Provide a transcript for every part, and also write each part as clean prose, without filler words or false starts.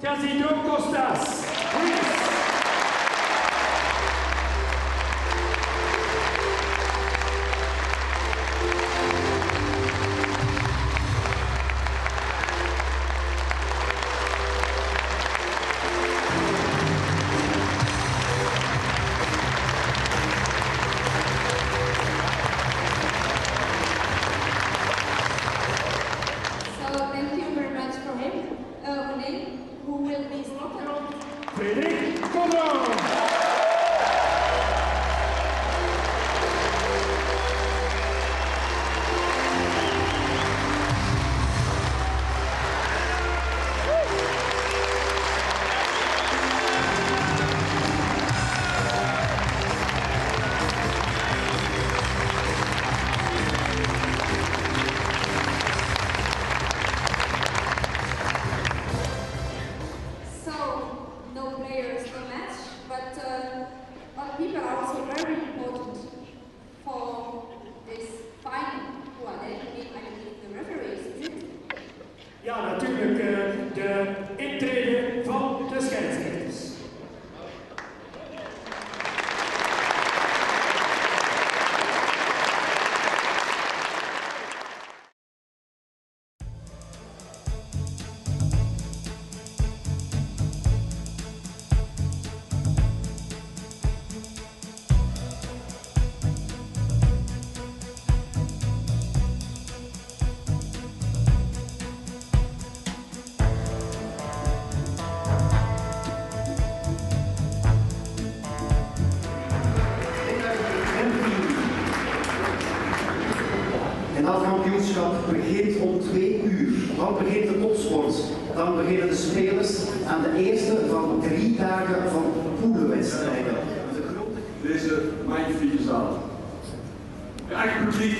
Casido Costas. Frédéric Condon. Ja, natuurlijk de intrede van de scheidsrechters. En dat kampioenschap begint om 2 uur. Dan begint de topsport. Dan beginnen de spelers aan de eerste van 3 dagen van poelenwedstrijden. Deze magnifieke zaal. Geacht publiek,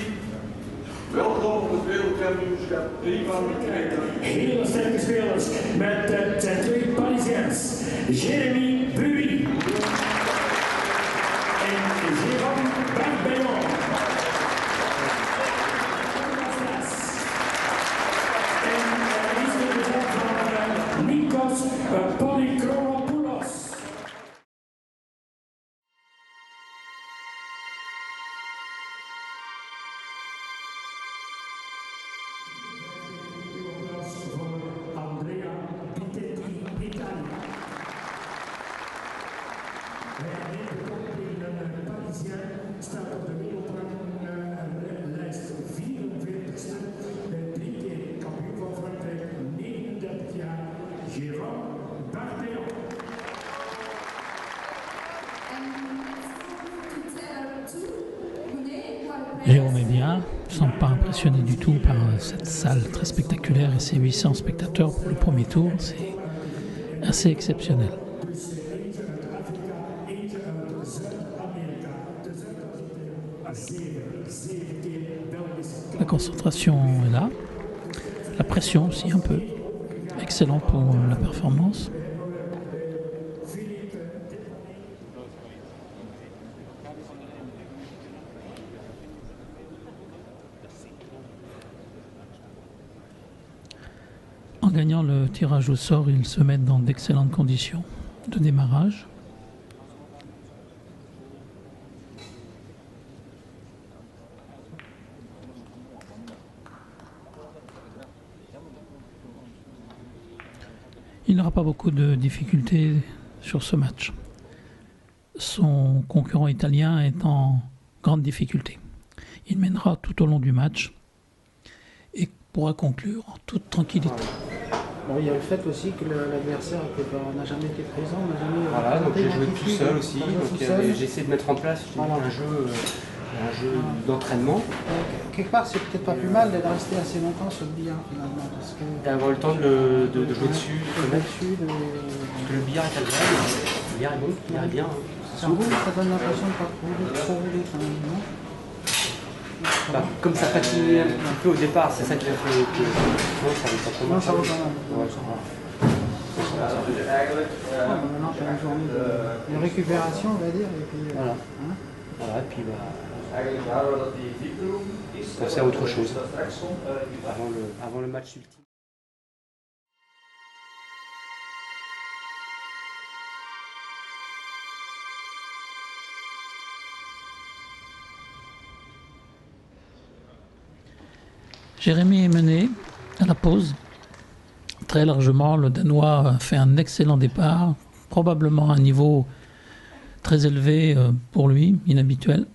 welkom op het wereldkampioenschap 3 van Utrecht. Hele sterke spelers met zijn 2 Parisiens, Jérémy Bury en Jérôme Barbellon. Nikos Polychropoulos. Andrea Pitetti, Italia. De Parisien staat op de wereldranglijst 44ste. De 3 keer kampioen van Frankrijk, 39 jaar, Jérôme Barbellon. Jérôme est bien, je ne sens pas impressionné du tout par cette salle très spectaculaire et ses 800 spectateurs pour le premier tour, c'est assez exceptionnel. La concentration est là, la pression aussi un peu, excellent pour la performance. En gagnant le tirage au sort, ils se mettent dans d'excellentes conditions de démarrage. Il n'aura pas beaucoup de difficultés sur ce match. Son concurrent italien est en grande difficulté. Il mènera tout au long du match et pourra conclure en toute tranquillité. Bon, il y a le fait aussi que l'adversaire n'a jamais été présent, n'a jamais... Voilà, donc j'ai joué tout seul aussi, donc j'ai essayé de mettre en place un jeu d'entraînement. Quelque part, c'est peut-être pas plus mal d'être resté assez longtemps sur le billard finalement. D'avoir le temps de jouer dessus, parce que le billard est agréable, le billard est bon, il est bien. Ça roule, ça donne l'impression de ne pas trop rouler quand même, non? Bah, comme ça patinait un petit peu au départ, c'est ça qui a fait que... Non, ça roule pas trop mal. Non, ça roule pas mal. Ouais, ça va. Maintenant, tu as une journée de récupération, on va dire. Et puis, voilà. Hein, Voilà, et puis penser à autre chose avant le match ultime. Jérémy est mené à la pause. Très largement, le Danois fait un excellent départ, probablement à un niveau très élevé pour lui, inhabituel.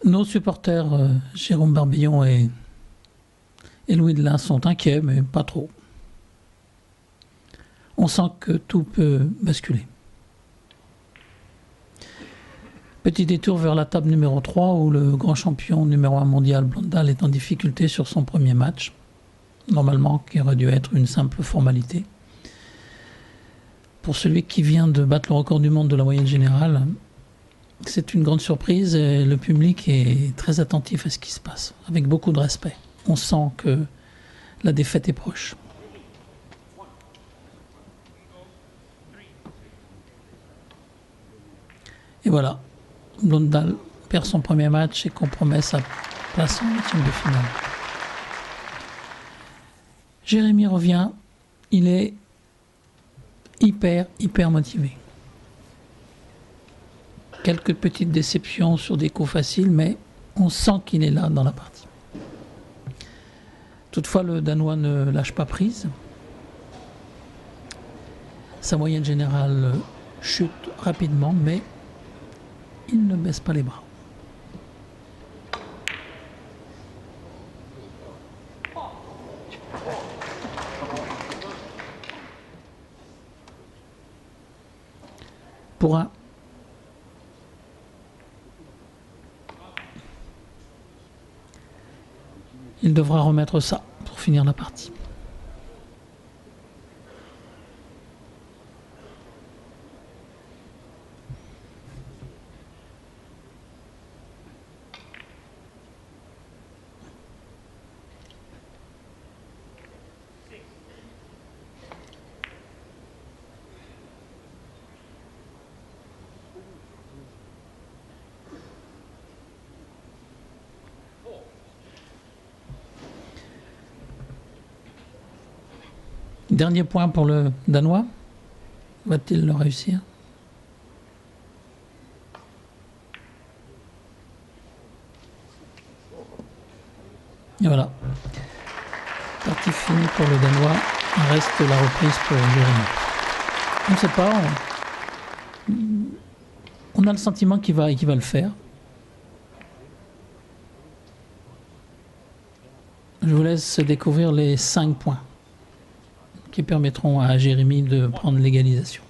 Nos supporters, Jérôme Barbillon et Louis Delin, sont inquiets, mais pas trop. On sent que tout peut basculer. Petit détour vers la table numéro 3 où le grand champion numéro 1 mondial Blondal est en difficulté sur son premier match. Normalement, qui aurait dû être une simple formalité. Pour celui qui vient de battre le record du monde de la moyenne générale, c'est une grande surprise et le public est très attentif à ce qui se passe, avec beaucoup de respect. On sent que la défaite est proche. Et voilà, Blondal perd son premier match et compromet sa place en huitième de finale. Jérémy revient, il est hyper motivé. Quelques petites déceptions sur des coups faciles, mais on sent qu'il est là dans la partie. Toutefois, le Danois ne lâche pas prise. Sa moyenne générale chute rapidement, mais il ne baisse pas les bras. Pour un il devra remettre ça pour finir la partie. Dernier point pour le Danois. Va-t-il le réussir? Et voilà. Partie finie pour le Danois. Il reste la reprise pour Jérémy. On ne sait pas. On a le sentiment qu'il va le faire. Je vous laisse découvrir les 5 points qui permettront à Jérémy de prendre l'égalisation.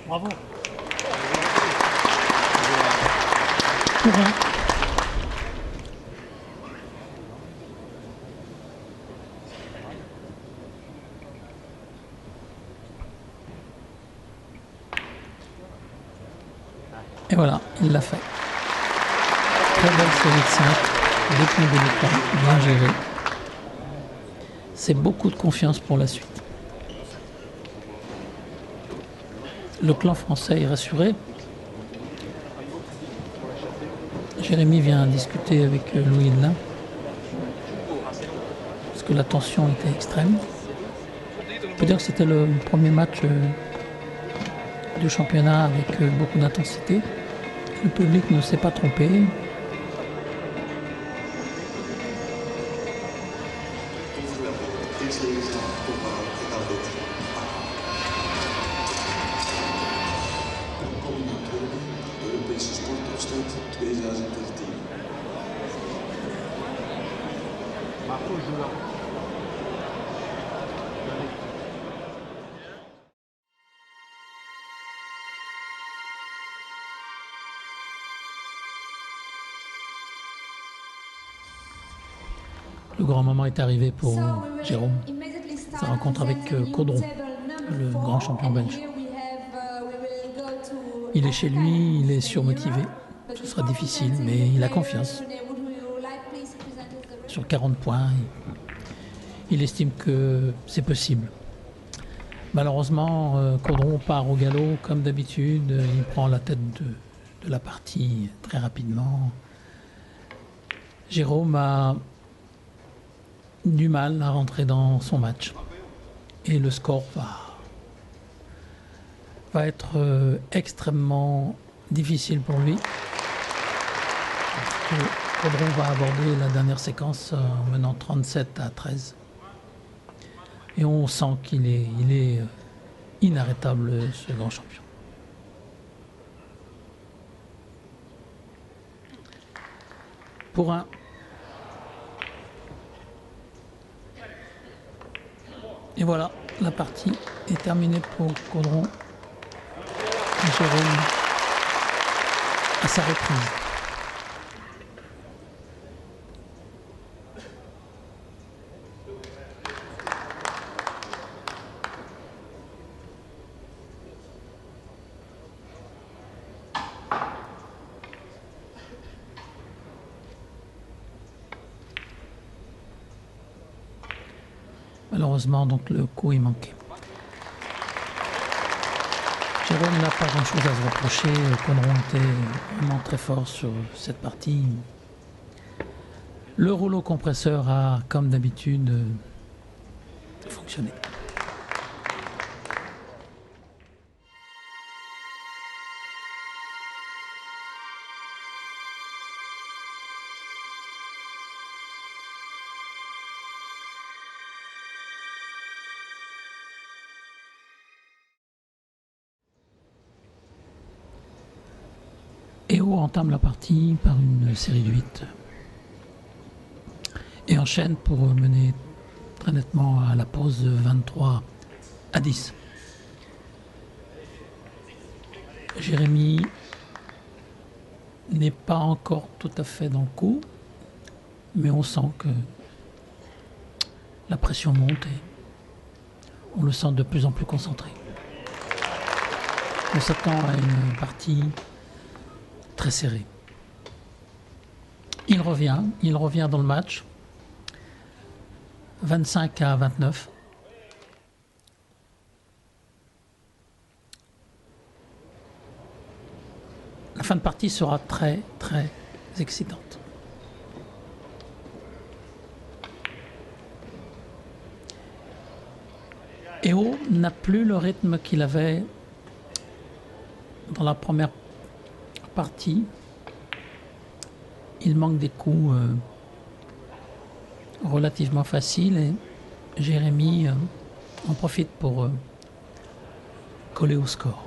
Bravo. Pour un. Et voilà, il l'a fait. Très belle série de 5, des points délicats, bien gérés. C'est beaucoup de confiance pour la suite. Le clan français est rassuré. Jérémy vient discuter avec Louis Delin parce que la tension était extrême. On peut dire que c'était le premier match du championnat avec beaucoup d'intensité. Le public ne s'est pas trompé. Europese sportopstand 2013. Le grand moment est arrivé pour Jérôme. Sa rencontre avec Caudron, le grand champion belge. Il est chez lui, il est surmotivé. Ce sera difficile, mais il a confiance. Sur 40 points, il estime que c'est possible. Malheureusement, Caudron part au galop comme d'habitude. Il prend la tête de la partie très rapidement. Jérôme a du mal à rentrer dans son match. Et le score va être extrêmement difficile pour lui. Caudron va aborder la dernière séquence en menant 37-13. Et on sent qu'il est inarrêtable, ce grand champion. Pour un. Et voilà, la partie est terminée pour Caudron. Et Jérôme à sa reprise. Malheureusement, donc le coup est manqué. Jérôme n'a pas grand-chose à se reprocher. Caudron était vraiment très fort sur cette partie. Le rouleau compresseur a, comme d'habitude, fonctionné. Eo entame la partie par une série de 8 et enchaîne pour mener très nettement à la pause 23-10. Jérémy n'est pas encore tout à fait dans le coup, mais on sent que la pression monte et on le sent de plus en plus concentré. On s'attend à une partie très serré. Il revient dans le match. 25-29. La fin de partie sera très, très excitante. Eo n'a plus le rythme qu'il avait dans la première partie. Il manque des coups relativement faciles et Jérémy en profite pour coller au score.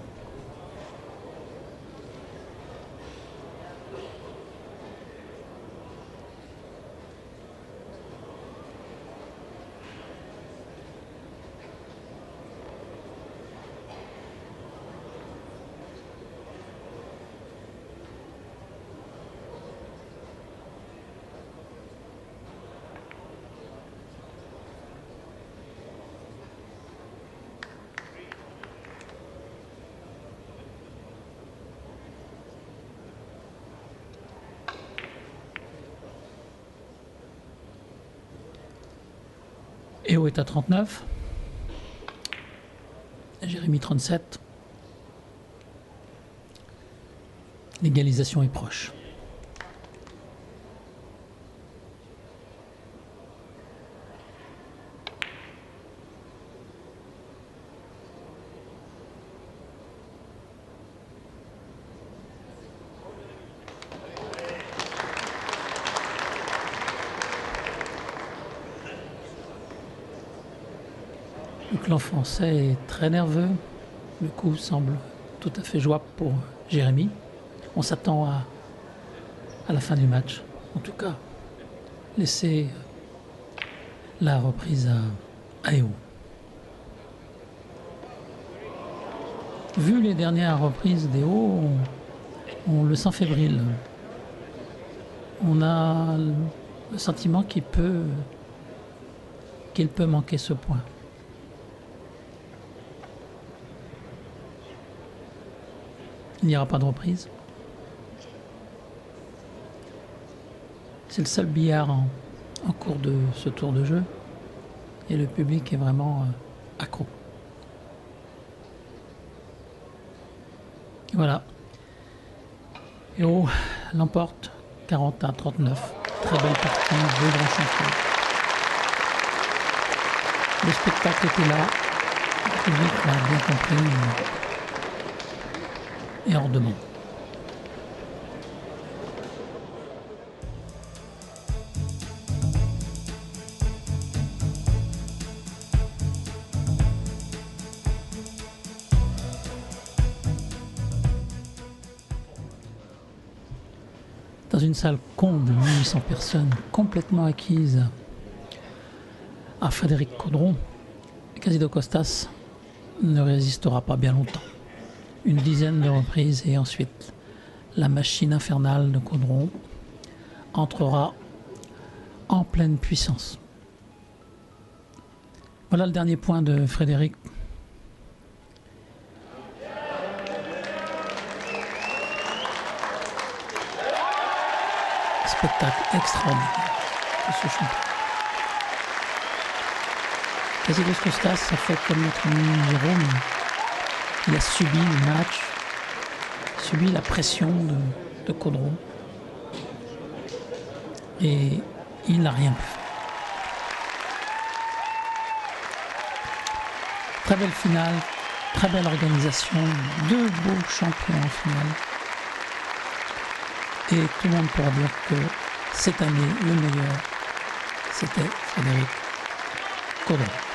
Eo est à 39. Jérémy 37. L'égalisation est proche. Le clan français est très nerveux. Le coup semble tout à fait jouable pour Jérémy. On s'attend à la fin du match. En tout cas, laisser la reprise à Eo. Vu les dernières reprises d'Eo, on le sent fébrile. On a le sentiment qu'il peut qu'il peut manquer ce point. Il n'y aura pas de reprise. C'est le seul billard en cours de ce tour de jeu. Et le public est vraiment accro. Voilà. Hérault l'emporte 40-39. Très belle partie, deux grands champions. Le spectacle était là. Le public l'a bien compris et hors demande. Dans une salle comble, 1800 personnes, complètement acquises à Frédéric Caudron, Casido Costas ne résistera pas bien longtemps. Une dizaine de reprises et ensuite la machine infernale de Caudron entrera en pleine puissance. Voilà le dernier point de Frédéric. Spectacle extraordinaire de ce champion. Casido Costas a fait comme notre ami Jérôme. Il a subi le match, subi la pression de Caudron. Et il n'a rien pu faire. Très belle finale, très belle organisation, deux beaux champions en finale. Et tout le monde pourra dire que cette année, le meilleur, c'était Frédéric Caudron.